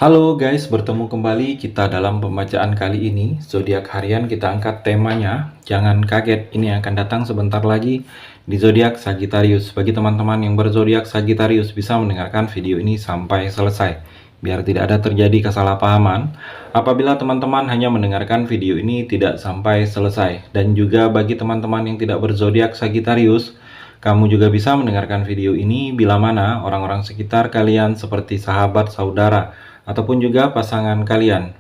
Halo guys, bertemu kembali kita dalam pembacaan kali ini. Zodiak harian kita angkat temanya. Jangan kaget, ini akan datang sebentar lagi di zodiak Sagittarius. Bagi teman-teman yang berzodiak Sagittarius bisa mendengarkan video ini sampai selesai, biar tidak ada terjadi kesalahpahaman apabila teman-teman hanya mendengarkan video ini tidak sampai selesai. Dan juga bagi teman-teman yang tidak berzodiak Sagittarius, kamu juga bisa mendengarkan video ini bila mana orang-orang sekitar kalian seperti sahabat, saudara, ataupun juga pasangan kalian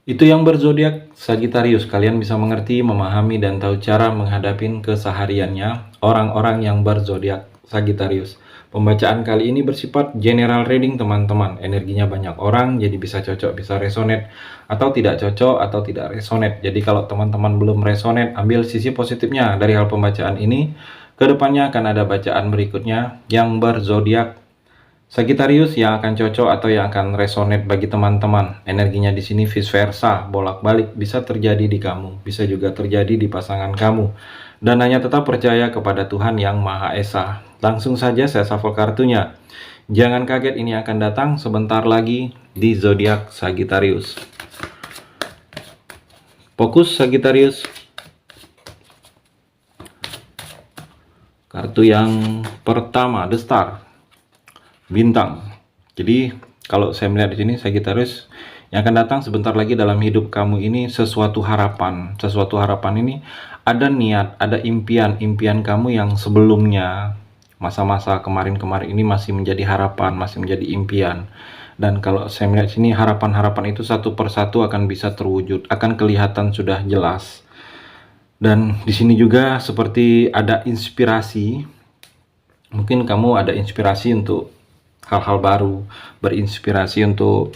itu yang berzodiak Sagittarius. Kalian bisa mengerti, memahami, dan tahu cara menghadapi kesehariannya orang-orang yang berzodiak Sagittarius. Pembacaan kali ini bersifat general reading teman-teman. Energinya banyak orang, jadi bisa cocok, bisa resonate, atau tidak cocok, atau tidak resonate. Jadi kalau teman-teman belum resonate, ambil sisi positifnya dari hal pembacaan ini. Kedepannya akan ada bacaan berikutnya yang berzodiak Sagittarius yang akan cocok atau yang akan resonate bagi teman-teman. Energinya di sini vice versa, bolak-balik, bisa terjadi di kamu, bisa juga terjadi di pasangan kamu. Dan hanya tetap percaya kepada Tuhan Yang Maha Esa. Langsung saja saya shuffle kartunya. Jangan kaget, ini akan datang sebentar lagi di zodiak Sagittarius. Fokus Sagittarius. Kartu yang pertama, The Star. Bintang. Jadi kalau saya melihat di sini Sagittarius, yang akan datang sebentar lagi dalam hidup kamu ini sesuatu harapan. Sesuatu harapan ini ada niat, ada impian kamu yang sebelumnya masa-masa kemarin-kemarin ini masih menjadi harapan, masih menjadi impian. Dan kalau saya melihat sini harapan-harapan itu satu persatu akan bisa terwujud, akan kelihatan sudah jelas. Dan di sini juga seperti ada inspirasi. Mungkin kamu ada inspirasi untuk hal-hal baru, berinspirasi untuk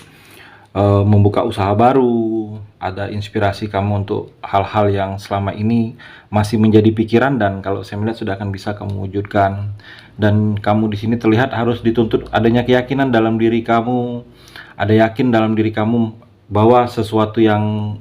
membuka usaha baru, ada inspirasi kamu untuk hal-hal yang selama ini masih menjadi pikiran, dan kalau saya melihat sudah akan bisa kamu wujudkan. Dan kamu di sini terlihat harus dituntut adanya keyakinan dalam diri kamu, ada yakin dalam diri kamu bahwa sesuatu yang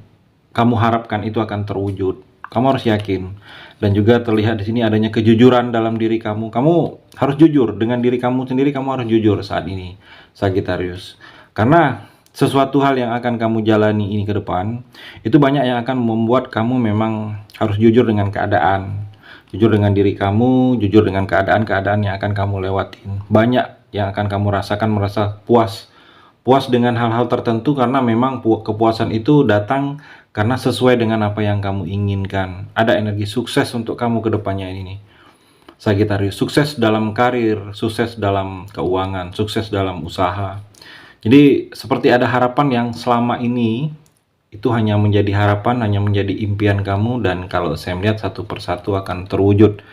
kamu harapkan itu akan terwujud. Kamu harus yakin. Dan juga terlihat di sini adanya kejujuran dalam diri kamu. Kamu harus jujur dengan diri kamu sendiri, kamu harus jujur saat ini, Sagittarius. Karena sesuatu hal yang akan kamu jalani ini ke depan, itu banyak yang akan membuat kamu memang harus jujur dengan keadaan. Jujur dengan diri kamu, jujur dengan keadaan-keadaan yang akan kamu lewatin. Banyak yang akan kamu rasakan, merasa puas. Puas dengan hal-hal tertentu karena memang kepuasan itu datang karena sesuai dengan apa yang kamu inginkan. Ada energi sukses untuk kamu ke depannya ini, Sagittarius. Sukses dalam karir, sukses dalam keuangan, sukses dalam usaha. Jadi seperti ada harapan yang selama ini itu hanya menjadi harapan, hanya menjadi impian kamu, dan kalau saya melihat satu persatu akan terwujud,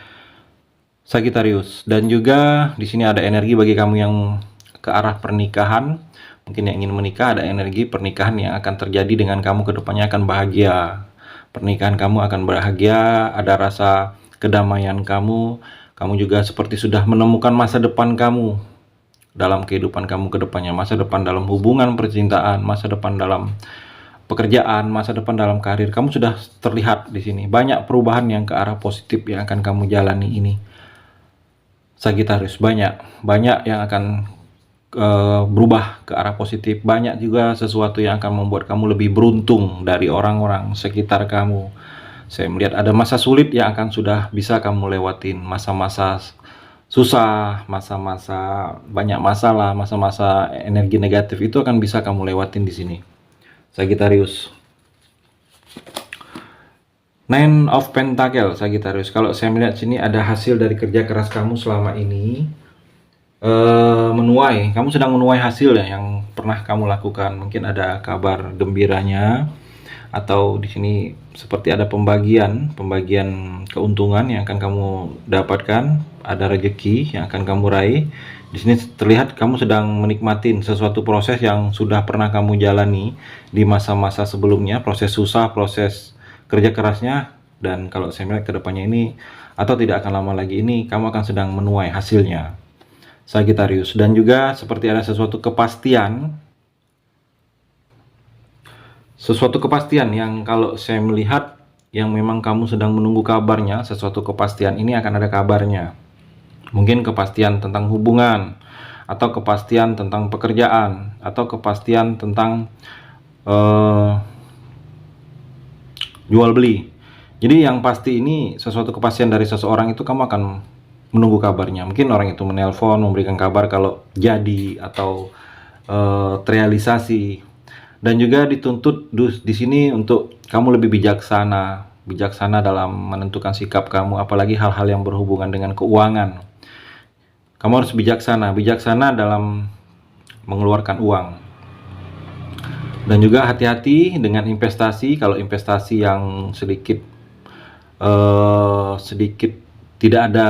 Sagittarius. Dan juga di sini ada energi bagi kamu yang ke arah pernikahan. Mungkin yang ingin menikah, ada energi pernikahan yang akan terjadi dengan kamu ke depannya akan bahagia. Pernikahan kamu akan bahagia, ada rasa kedamaian kamu. Kamu juga seperti sudah menemukan masa depan kamu dalam kehidupan kamu ke depannya. Masa depan dalam hubungan percintaan, masa depan dalam pekerjaan, masa depan dalam karir. Kamu sudah terlihat di sini. Banyak perubahan yang ke arah positif yang akan kamu jalani ini, Sagittarius. Banyak yang akan berubah ke arah positif. Banyak juga sesuatu yang akan membuat kamu lebih beruntung dari orang-orang sekitar kamu. Saya melihat ada masa sulit yang akan sudah bisa kamu lewatin, masa-masa susah, masa-masa banyak masalah, masa-masa energi negatif itu akan bisa kamu lewatin di sini, Sagittarius. Nine of Pentacle, Sagittarius. Kalau saya melihat sini ada hasil dari kerja keras kamu selama ini. Menuai, kamu sedang menuai hasil ya yang pernah kamu lakukan. Mungkin ada kabar gembiranya, atau di sini seperti ada pembagian keuntungan yang akan kamu dapatkan, ada rezeki yang akan kamu raih. Di sini terlihat kamu sedang menikmati sesuatu proses yang sudah pernah kamu jalani di masa-masa sebelumnya, proses susah, proses kerja kerasnya. Dan kalau saya melihat kedepannya ini, atau tidak akan lama lagi ini, kamu akan sedang menuai hasilnya, Sagittarius. Dan juga seperti ada sesuatu kepastian yang kalau saya melihat yang memang kamu sedang menunggu kabarnya. Sesuatu kepastian ini akan ada kabarnya. Mungkin kepastian tentang hubungan, atau kepastian tentang pekerjaan, atau kepastian tentang eh, jual beli. Jadi yang pasti ini sesuatu kepastian dari seseorang itu kamu akan menunggu kabarnya. Mungkin orang itu menelpon, memberikan kabar kalau jadi atau terrealisasi. Dan juga dituntut di sini untuk kamu lebih bijaksana, bijaksana dalam menentukan sikap kamu, apalagi hal-hal yang berhubungan dengan keuangan. Kamu harus bijaksana, bijaksana dalam mengeluarkan uang. Dan juga hati-hati dengan investasi. Kalau investasi yang sedikit tidak ada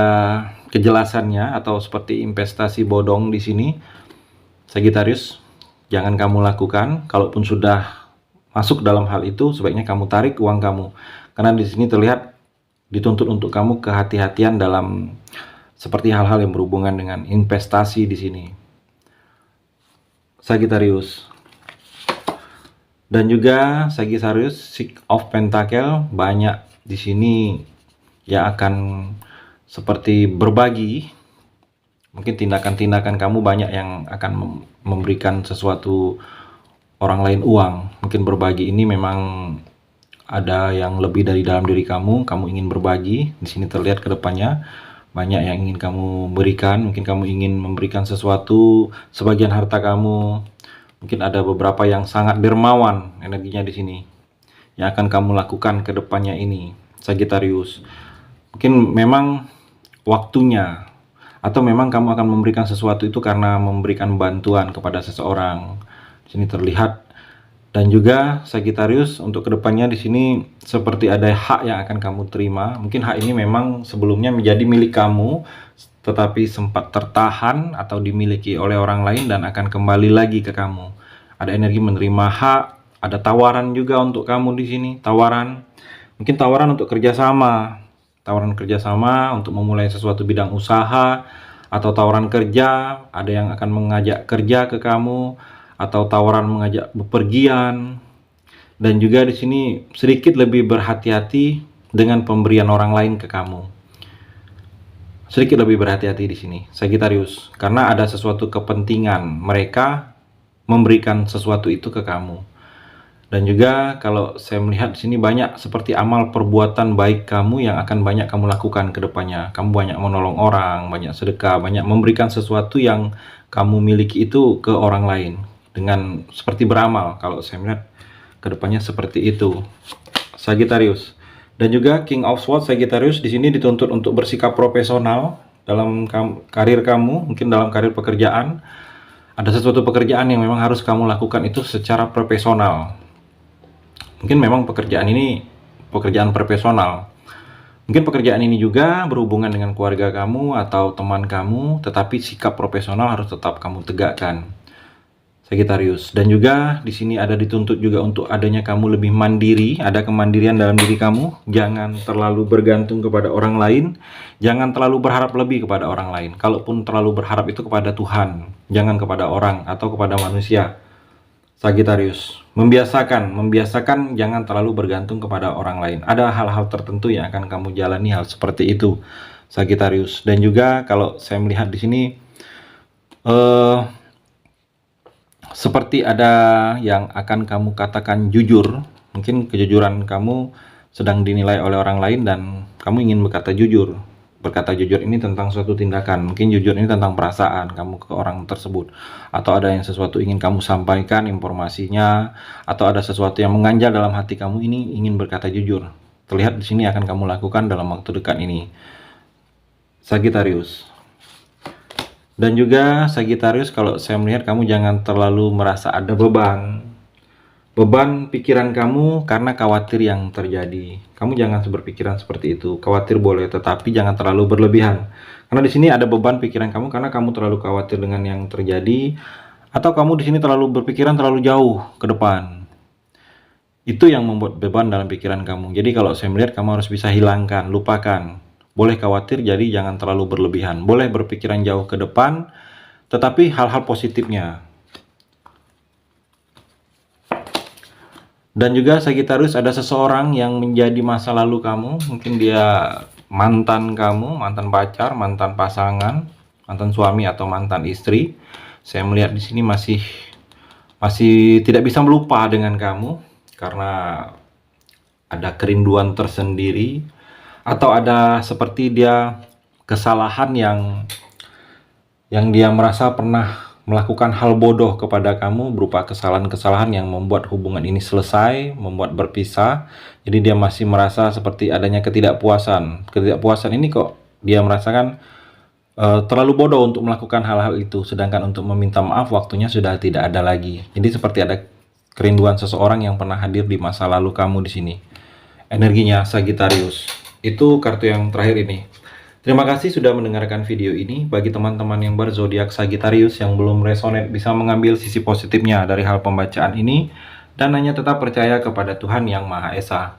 kejelasannya, atau seperti investasi bodong di sini, Sagittarius, jangan kamu lakukan. Kalaupun sudah masuk dalam hal itu, sebaiknya kamu tarik uang kamu, karena di sini terlihat dituntut untuk kamu kehati-hatian dalam seperti hal-hal yang berhubungan dengan investasi di sini, Sagittarius. Dan juga Sagittarius, Six of Pentacle, banyak di sini yang akan seperti berbagi. Mungkin tindakan-tindakan kamu banyak yang akan memberikan sesuatu orang lain uang. Mungkin berbagi ini memang ada yang lebih dari dalam diri kamu ingin berbagi. Di sini terlihat ke depannya banyak yang ingin kamu berikan. Mungkin kamu ingin memberikan sesuatu, sebagian harta kamu. Mungkin ada beberapa yang sangat dermawan energinya di sini yang akan kamu lakukan ke depannya ini, Sagittarius. Mungkin memang waktunya, atau memang kamu akan memberikan sesuatu itu karena memberikan bantuan kepada seseorang. Di sini terlihat. Dan juga Sagittarius, untuk kedepannya di sini seperti ada hak yang akan kamu terima. Mungkin hak ini memang sebelumnya menjadi milik kamu, tetapi sempat tertahan atau dimiliki oleh orang lain dan akan kembali lagi ke kamu. Ada energi menerima hak, ada tawaran juga untuk kamu di sini. Tawaran, mungkin tawaran untuk kerjasama. Tawaran kerjasama untuk memulai sesuatu bidang usaha, atau tawaran kerja, ada yang akan mengajak kerja ke kamu, atau tawaran mengajak bepergian. Dan juga di sini sedikit lebih berhati-hati dengan pemberian orang lain ke kamu. Sedikit lebih berhati-hati di sini, Sagittarius, karena ada sesuatu kepentingan mereka memberikan sesuatu itu ke kamu. Dan juga kalau saya melihat di sini banyak seperti amal perbuatan baik kamu yang akan banyak kamu lakukan ke depannya. Kamu banyak menolong orang, banyak sedekah, banyak memberikan sesuatu yang kamu miliki itu ke orang lain dengan seperti beramal. Kalau saya melihat ke depannya seperti itu, Sagittarius. Dan juga King of Swords, Sagittarius, di sini dituntut untuk bersikap profesional dalam karir kamu, mungkin dalam karir pekerjaan. Ada sesuatu pekerjaan yang memang harus kamu lakukan itu secara profesional. Mungkin memang pekerjaan ini pekerjaan profesional. Mungkin pekerjaan ini juga berhubungan dengan keluarga kamu atau teman kamu, tetapi sikap profesional harus tetap kamu tegakkan, Sagittarius. Dan juga di sini ada dituntut juga untuk adanya kamu lebih mandiri, ada kemandirian dalam diri kamu. Jangan terlalu bergantung kepada orang lain, jangan terlalu berharap lebih kepada orang lain. Kalaupun terlalu berharap itu kepada Tuhan, jangan kepada orang atau kepada manusia, Sagittarius. Membiasakan jangan terlalu bergantung kepada orang lain. Ada hal-hal tertentu yang akan kamu jalani hal seperti itu, Sagittarius. Dan juga kalau saya melihat di sini seperti ada yang akan kamu katakan jujur. Mungkin kejujuran kamu sedang dinilai oleh orang lain dan kamu ingin berkata jujur. Berkata jujur ini tentang suatu tindakan, mungkin jujur ini tentang perasaan kamu ke orang tersebut, atau ada yang sesuatu ingin kamu sampaikan informasinya, atau ada sesuatu yang mengganjal dalam hati kamu ini ingin berkata jujur. Terlihat di sini akan kamu lakukan dalam waktu dekat ini, Sagittarius. Dan juga Sagittarius, kalau saya melihat kamu jangan terlalu merasa ada beban pikiran kamu karena khawatir yang terjadi. Kamu jangan berpikiran seperti itu. Khawatir boleh, tetapi jangan terlalu berlebihan. Karena di sini ada beban pikiran kamu karena kamu terlalu khawatir dengan yang terjadi, atau kamu di sini terlalu berpikiran terlalu jauh ke depan. Itu yang membuat beban dalam pikiran kamu. Jadi kalau saya melihat kamu harus bisa hilangkan, lupakan. Boleh khawatir, jadi jangan terlalu berlebihan. Boleh berpikiran jauh ke depan, tetapi hal-hal positifnya. Dan juga Sagittarius, ada seseorang yang menjadi masa lalu kamu. Mungkin dia mantan kamu, mantan pacar, mantan pasangan. mantan suami atau mantan istri. Saya melihat di sini masih tidak bisa melupa dengan kamu karena ada kerinduan tersendiri, atau ada seperti dia kesalahan yang dia merasa pernah melakukan hal bodoh kepada kamu, berupa kesalahan-kesalahan yang membuat hubungan ini selesai, membuat berpisah. Jadi dia masih merasa seperti adanya ketidakpuasan. Ketidakpuasan ini kok dia merasakan terlalu bodoh untuk melakukan hal-hal itu, sedangkan untuk meminta maaf waktunya sudah tidak ada lagi. Jadi seperti ada kerinduan seseorang yang pernah hadir di masa lalu kamu di sini. Energinya Sagittarius. Itu kartu yang terakhir ini. Terima kasih sudah mendengarkan video ini. Bagi teman-teman yang berzodiak Sagittarius yang belum resonate, bisa mengambil sisi positifnya dari hal pembacaan ini dan hanya tetap percaya kepada Tuhan Yang Maha Esa.